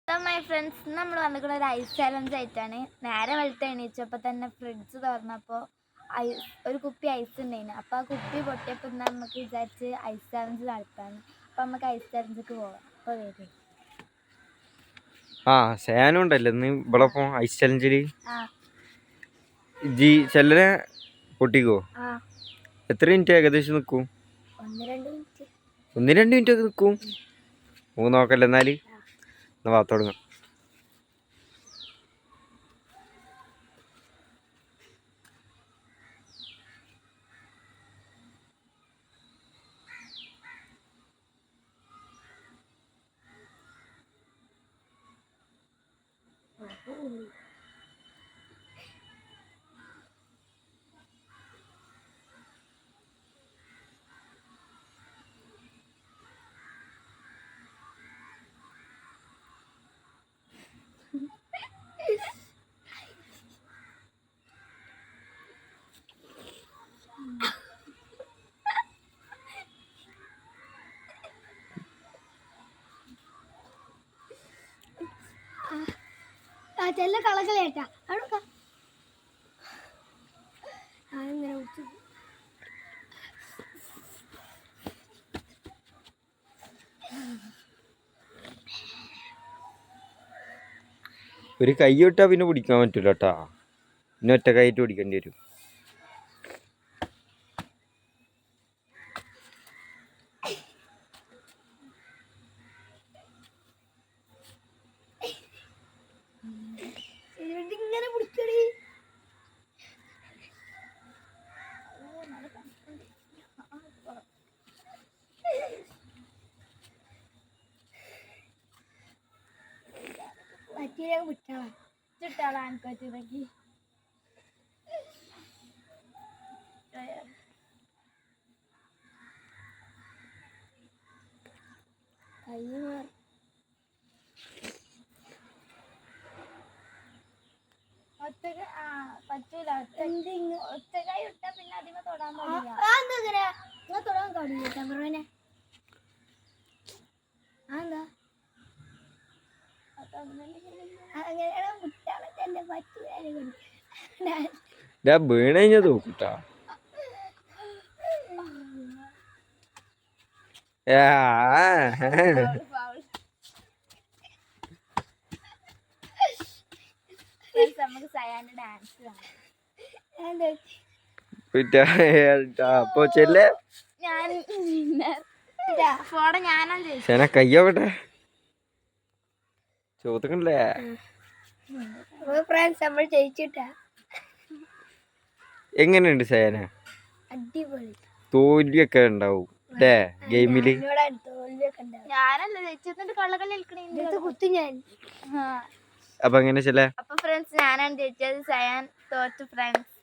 My friends, നമ്മൾ വന്നിട്ടുള്ള ഒരു ഐസ് ചാലഞ്ച് ആയിട്ടാണ്. നേരെ വെളുത്ത് എണീച്ചപ്പോൾ തന്നെ ഫ്രിഡ്ജ് തുറന്നപ്പോൾ ഒരു കുപ്പി ഐസ് ഉണ്ടായിരുന്നു. അപ്പോൾ ആ കുപ്പി പൊട്ടിയപ്പോൾ നമുക്ക് വിചാരിച്ച് ഐസ് ചാലഞ്ച് നടത്താന്ന്. അപ്പോൾ നമുക്ക് ഐസ് ചാലഞ്ചിക്ക് പോവാം. അപ്പോൾ വരും. സേനം ഉണ്ടല്ലോ ഇന്ന് ഇവിടെ ഐസ് ചലഞ്ചില് ചെല്ലനെ പൊട്ടിക്കോ? എത്ര മിനിറ്റ് ഏകദേശം നിൽക്കും? 1-2 മിനിറ്റ് ഒക്കെ നിൽക്കും. നോക്കല്ലേ എന്നാല് തുടങ്ങാം. ചെല്ല കളകളേട്ടാ ഒരു കൈ വിട്ടാ പിന്നെ പിടിക്കാൻ പറ്റൂല കേട്ടാ. പിന്നെ ഒറ്റ കൈയിട്ട് പിടിക്കേണ്ടി വരും. ഇങ്ങനെ പിടിക്കടി. ചുട്ടാളാ എനിക്കൊറ്റക്കി പറ്റൂല. ഒറ്റക്കായി വിട്ടാ പിന്നെ അതിനെ തൊടാൻ പാടില്ല. തൊടാൻ പാടില്ല ക്യാമറനെ. അതെന്താ വീണ തോക്കൂട്ടാ. നമുക്ക് സയാന്റെ ഡാൻസ് അപ്പൊ ചെല്ലേ ഞാൻ ഫോടെ ഞാനാ സേന കയ്യോട്ടെ ചോദിക്കണ്ടേ. ഫ്രണ്ട്സ് നമ്മൾ ജയിച്ചിട്ടാ. എങ്ങനെയുണ്ട് സേന? അടിപൊളി. തോൽവിയൊക്കെ ഉണ്ടാവും അല്ലേ ഗെയിമില്? ഞാനല്ല ജയിച്ചിട്ട് കള്ളകളി കുത്തു ഞാൻ. അപ്പൊ എങ്ങനെ ചെല്ലേ? അപ്പൊ ഫ്രണ്ട്സ് ഞാനാണ് ജയിച്ചത്. സയാൻ തോറ്റു ഫ്രണ്ട്സ്.